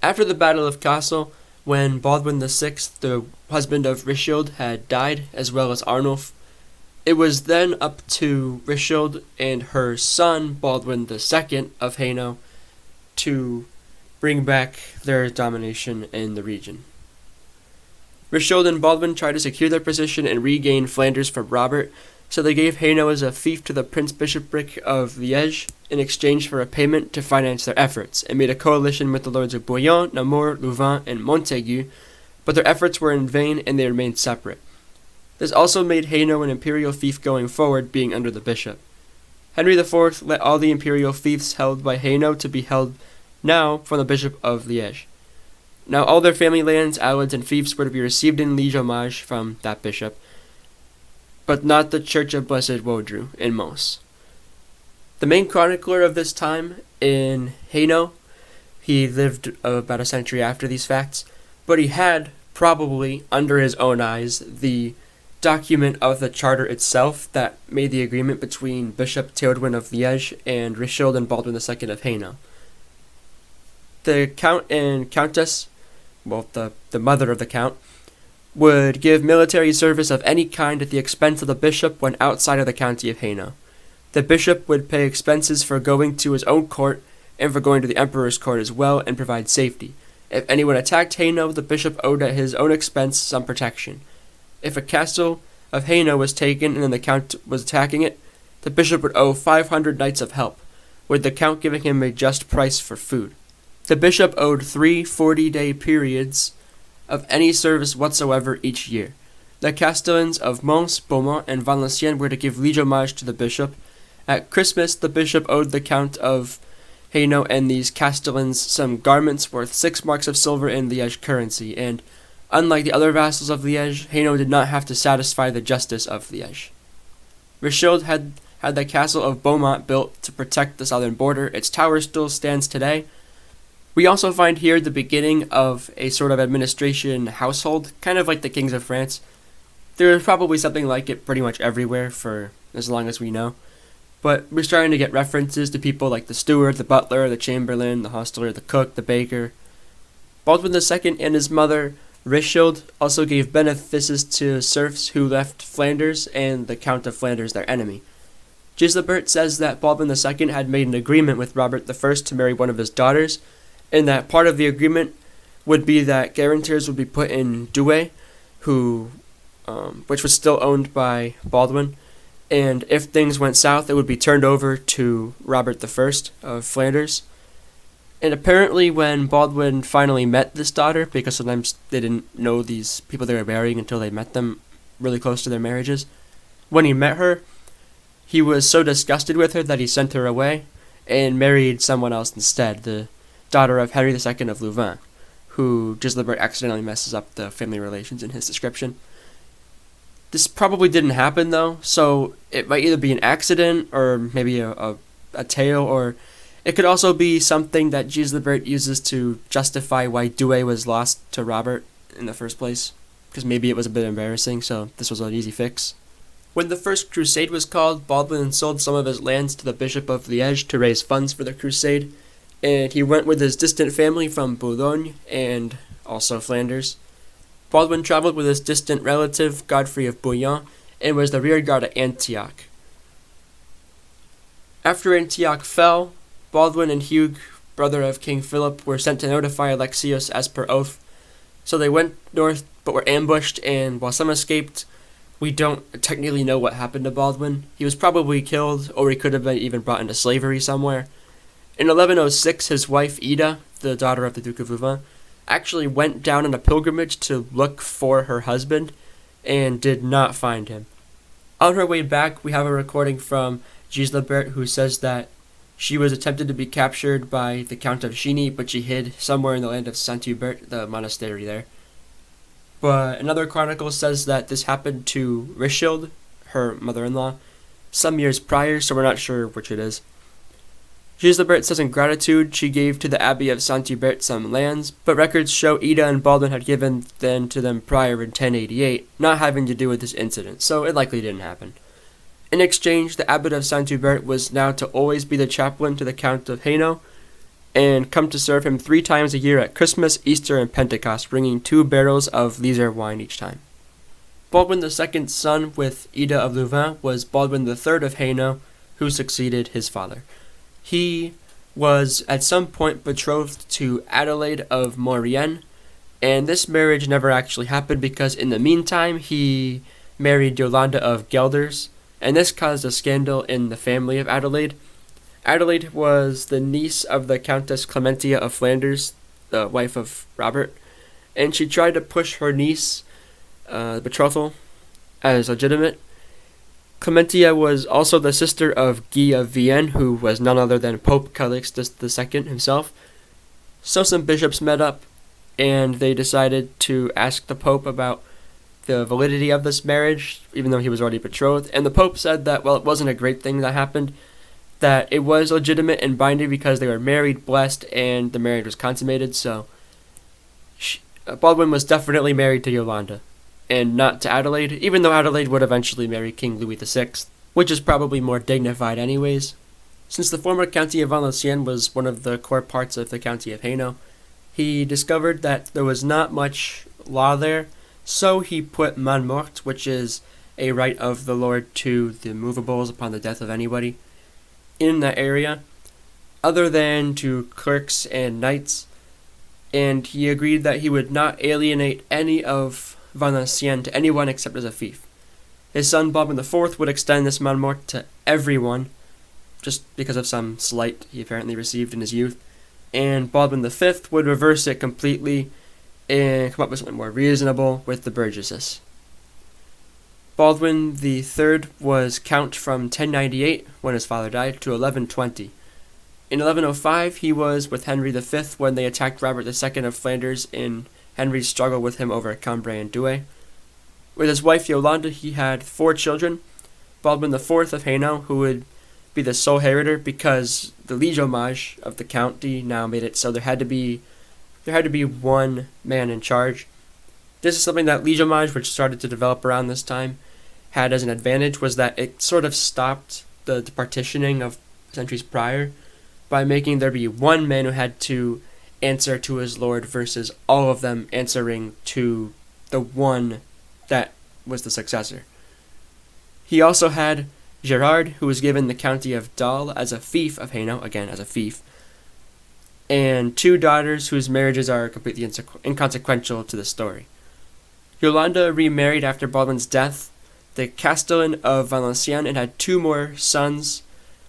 After the Battle of Kassel, when Baldwin VI, the husband of Richelieu, had died, as well as Arnulf, it was then up to Richelieu and her son, Baldwin II of Hainaut, to bring back their domination in the region. Richelieu and Baldwin tried to secure their position and regain Flanders from Robert, so they gave Hainaut as a fief to the Prince-Bishopric of Liège in exchange for a payment to finance their efforts, and made a coalition with the lords of Bouillon, Namur, Louvain, and Montaigu, but their efforts were in vain and they remained separate. This also made Hainaut an imperial fief going forward, being under the bishop. Henry IV let all the imperial fiefs held by Hainaut to be held now from the Bishop of Liège. Now all their family lands, allieds, and fiefs were to be received in liege homage from that bishop, but not the Church of Blessed Wodru in Mons. The main chronicler of this time in Hainaut, he lived about a century after these facts, but he had, probably under his own eyes, the document of the charter itself that made the agreement between Bishop Théodwin of Liège and Richelieu and Baldwin II of Hainaut. The Count and Countess, well, the mother of the Count, would give military service of any kind at the expense of the bishop when outside of the county of Hainaut. The bishop would pay expenses for going to his own court and for going to the emperor's court as well, and provide safety. If anyone attacked Hainaut, the bishop owed at his own expense some protection. If a castle of Hainaut was taken and then the count was attacking it, the bishop would owe 500 knights of help, with the count giving him a just price for food. The bishop owed 3 40-day periods of any service whatsoever each year. The castellans of Mons, Beaumont, and Valenciennes were to give liege homage to the bishop. At Christmas, the bishop owed the Count of Hainaut and these castellans some garments worth 6 marks of silver in Liège currency, and unlike the other vassals of Liège, Hainaut did not have to satisfy the justice of Liège. Richelieu had the castle of Beaumont built to protect the southern border. Its tower still stands today. We also find here the beginning of a sort of administration household, kind of like the kings of France. There is probably something like it pretty much everywhere for as long as we know. But we're starting to get references to people like the steward, the butler, the chamberlain, the hostler, the cook, the baker. Baldwin II and his mother, Richelieu, also gave benefices to serfs who left Flanders and the Count of Flanders, their enemy. Gislebert says that Baldwin II had made an agreement with Robert I to marry one of his daughters, and that part of the agreement would be that guarantors would be put in Douai, which was still owned by Baldwin, and if things went south, it would be turned over to Robert I of Flanders. And apparently when Baldwin finally met this daughter, because sometimes they didn't know these people they were marrying until they met them really close to their marriages, when he met her, he was so disgusted with her that he sent her away and married someone else instead, the daughter of Henry II of Louvain, who Gislebert accidentally messes up the family relations in his description. This probably didn't happen, though, so it might either be an accident or maybe a tale, or it could also be something that Gislebert uses to justify why Douai was lost to Robert in the first place, because maybe it was a bit embarrassing, so this was an easy fix. When the First Crusade was called, Baldwin sold some of his lands to the Bishop of Liège to raise funds for the crusade, and he went with his distant family from Boulogne and also Flanders. Baldwin traveled with his distant relative, Godfrey of Bouillon, and was the rearguard at Antioch. After Antioch fell, Baldwin and Hugh, brother of King Philip, were sent to notify Alexios as per oath. So they went north but were ambushed, and while some escaped, we don't technically know what happened to Baldwin. He was probably killed, or he could have been even brought into slavery somewhere. In 1106, his wife Ida, the daughter of the Duke of Louvain, actually went down on a pilgrimage to look for her husband and did not find him. On her way back, we have a recording from Gislebert who says that she was attempted to be captured by the Count of Chiny, but she hid somewhere in the land of Saint-Hubert, the monastery there. But another chronicle says that this happened to Richelieu, her mother-in-law, some years prior, so we're not sure which it is. Gislebert says in gratitude she gave to the Abbey of Saint-Hubert some lands, but records show Ida and Baldwin had given them to them prior in 1088, not having to do with this incident, so it likely didn't happen. In exchange, the Abbot of Saint-Hubert was now to always be the chaplain to the Count of Hainaut, and come to serve him 3 times a year at Christmas, Easter, and Pentecost, bringing 2 barrels of Liser wine each time. Baldwin II's son with Ida of Louvain was Baldwin III of Hainaut, who succeeded his father. He was at some point betrothed to Adelaide of Maurienne, and this marriage never actually happened because in the meantime he married Yolande of Gelders, and this caused a scandal in the family of Adelaide. Adelaide was the niece of the Countess Clementia of Flanders, the wife of Robert, and she tried to push her niece betrothal as legitimate. Clementia was also the sister of Guy of Vienne, who was none other than Pope Calixtus II himself. So some bishops met up, and they decided to ask the Pope about the validity of this marriage, even though he was already betrothed. And the Pope said that, well, it wasn't a great thing that happened, that it was legitimate and binding because they were married, blessed, and the marriage was consummated. So Baldwin was definitely married to Yolande, and not to Adelaide, even though Adelaide would eventually marry King Louis VI, which is probably more dignified anyways. Since the former County of Valenciennes was one of the core parts of the County of Hainaut, he discovered that there was not much law there, so he put main morte, which is a right of the lord to the movables upon the death of anybody, in that area, other than to clerks and knights, and he agreed that he would not alienate any of Valenciennes to anyone except as a fief. His son Baldwin IV would extend this main morte to everyone, just because of some slight he apparently received in his youth, and Baldwin V would reverse it completely and come up with something more reasonable with the burgesses. Baldwin III was count from 1098, when his father died, to 1120. In 1105, he was with Henry V when they attacked Robert II of Flanders in Henry's struggle with him over Cambrai and Douai. With his wife Yolande, he had 4 children. Baldwin IV of Hainaut, who would be the sole inheritor because the liege homage of the county now made it so there had to be one man in charge. This is something that liege homage, which started to develop around this time, had as an advantage, was that it sort of stopped the partitioning of centuries prior by making there be one man who had to answer to his lord versus all of them answering to the one that was the successor. He also had Gerard, who was given the county of Dol as a fief of Hainaut, again as a fief, and 2 daughters whose marriages are completely inconsequential to the story. Yolande remarried after Baldwin's death the Castellan of Valenciennes and had 2 more sons,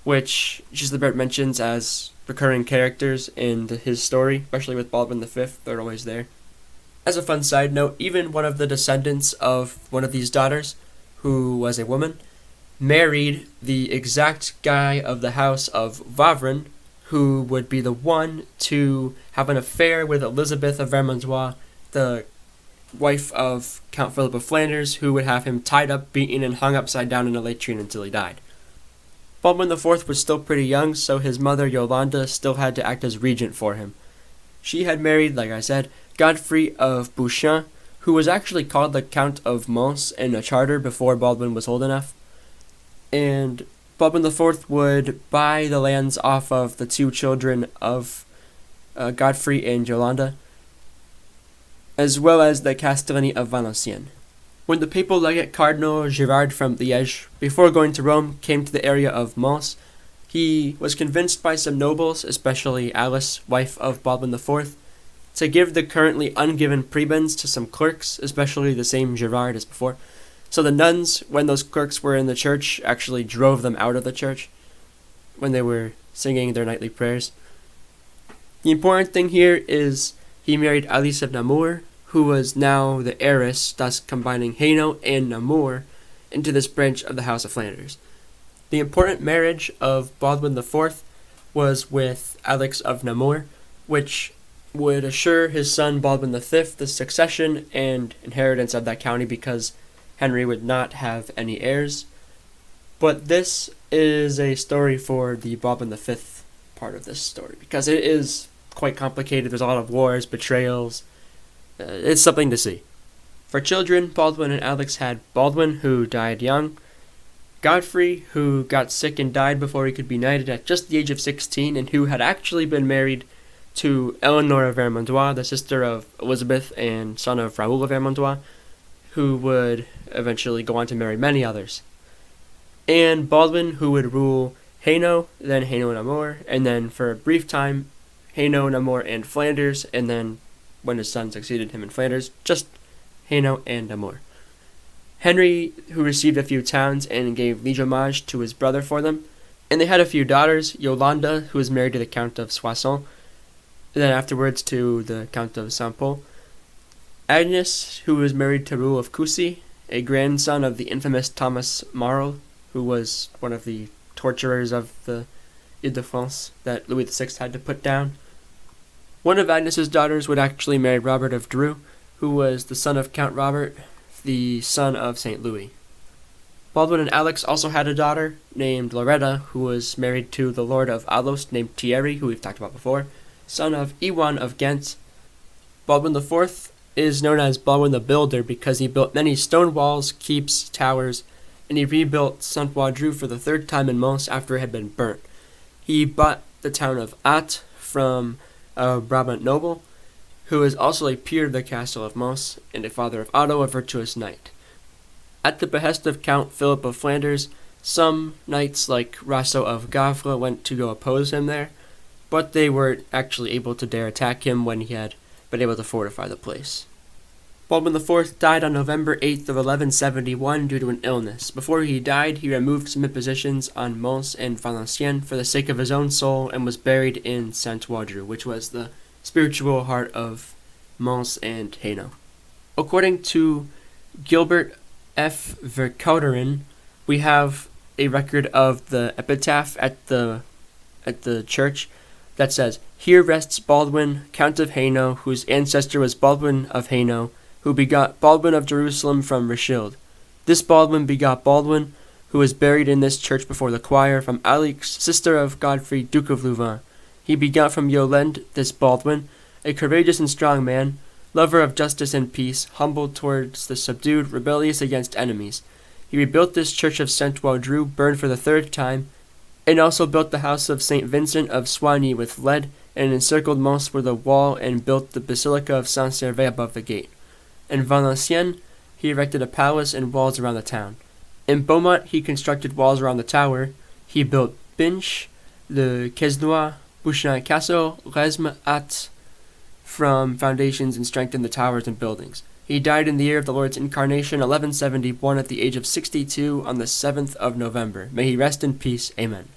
which Gislebert mentions as recurring characters in his story, especially with Baldwin V, they're always there. As a fun side note, even one of the descendants of one of these daughters, who was a woman, married the exact guy of the house of Wavrin, who would be the one to have an affair with Elizabeth of Vermandois, the wife of Count Philip of Flanders, who would have him tied up, beaten, and hung upside down in a latrine until he died. Baldwin IV was still pretty young, so his mother Yolande still had to act as regent for him. She had married, like I said, Godfrey of Bouchain, who was actually called the Count of Mons in a charter before Baldwin was old enough. And Baldwin IV would buy the lands off of the 2 children of Godfrey and Yolande, as well as the Castellany of Valenciennes. When the papal legate Cardinal Girard from Liège, before going to Rome, came to the area of Mons, he was convinced by some nobles, especially Alice, wife of Baldwin IV, to give the currently ungiven prebends to some clerks, especially the same Girard as before. So the nuns, when those clerks were in the church, actually drove them out of the church when they were singing their nightly prayers. The important thing here is he married Alice of Namur, who was now the heiress, thus combining Hainaut and Namur into this branch of the House of Flanders. The important marriage of Baldwin IV was with Alix of Namur, which would assure his son Baldwin V the succession and inheritance of that county because Henry would not have any heirs. But this is a story for the Baldwin V part of this story, because it is quite complicated. There's a lot of wars, betrayals. It's something to see. For children, Baldwin and Alix had Baldwin, who died young, Godfrey, who got sick and died before he could be knighted at just the age of 16, and who had actually been married to Eleanor of Vermandois, the sister of Elizabeth and son of Raoul of Vermandois, who would eventually go on to marry many others. And Baldwin, who would rule Hainaut, then Hainaut Namur, and then for a brief time, Hainaut, Namur, and Flanders, and then when his son succeeded him in Flanders, just Hainaut and Namur. Henry, who received a few towns and gave liege homage to his brother for them, and they had a few daughters, Yolande, who was married to the Count of Soissons, and then afterwards to the Count of Saint-Pol, Agnes, who was married to Raoul of Coucy, a grandson of the infamous Thomas Marle, who was one of the torturers of the Ile-de-France that Louis VI had to put down. One of Agnes's daughters would actually marry Robert of Dreux, who was the son of Count Robert, the son of St. Louis. Baldwin and Alex also had a daughter named Loretta, who was married to the Lord of Alost named Thierry, who we've talked about before, son of Iwan of Ghent. Baldwin IV is known as Baldwin the Builder because he built many stone walls, keeps, towers, and he rebuilt Saint-Wandreux for the third time in Mons after it had been burnt. He bought the town of Ath from a Brabant noble, who is also a peer of the castle of Mons and a father of Otto, a virtuous knight. At the behest of Count Philip of Flanders, some knights like Rasso of Gavre went to go oppose him there, but they weren't actually able to dare attack him when he had been able to fortify the place. Baldwin IV died on November 8th of 1171 due to an illness. Before he died, he removed some impositions on Mons and Valenciennes for the sake of his own soul and was buried in Saint-Wandreux, which was the spiritual heart of Mons and Hainaut. According to Gilbert F. Vercauteren, we have a record of the epitaph at the church that says, "Here rests Baldwin, Count of Hainaut, whose ancestor was Baldwin of Hainaut, who begot Baldwin of Jerusalem from Richelieu. This Baldwin begot Baldwin, who is buried in this church before the choir, from Alix, sister of Godfrey, Duke of Louvain. He begot from Yolande this Baldwin, a courageous and strong man, lover of justice and peace, humble towards the subdued, rebellious against enemies. He rebuilt this church of Saint-Wandreux, burned for the third time, and also built the house of St. Vincent of Soigny with lead, and encircled Mons with a wall, and built the basilica of Saint-Servais above the gate. In Valenciennes, he erected a palace and walls around the town. In Beaumont, he constructed walls around the tower. He built Binche, Le Quesnoy, Bouchain Castle, Resmes, Ath, from foundations and strengthened the towers and buildings. He died in the year of the Lord's Incarnation, 1171, at the age of 62, on the 7th of November. May he rest in peace. Amen.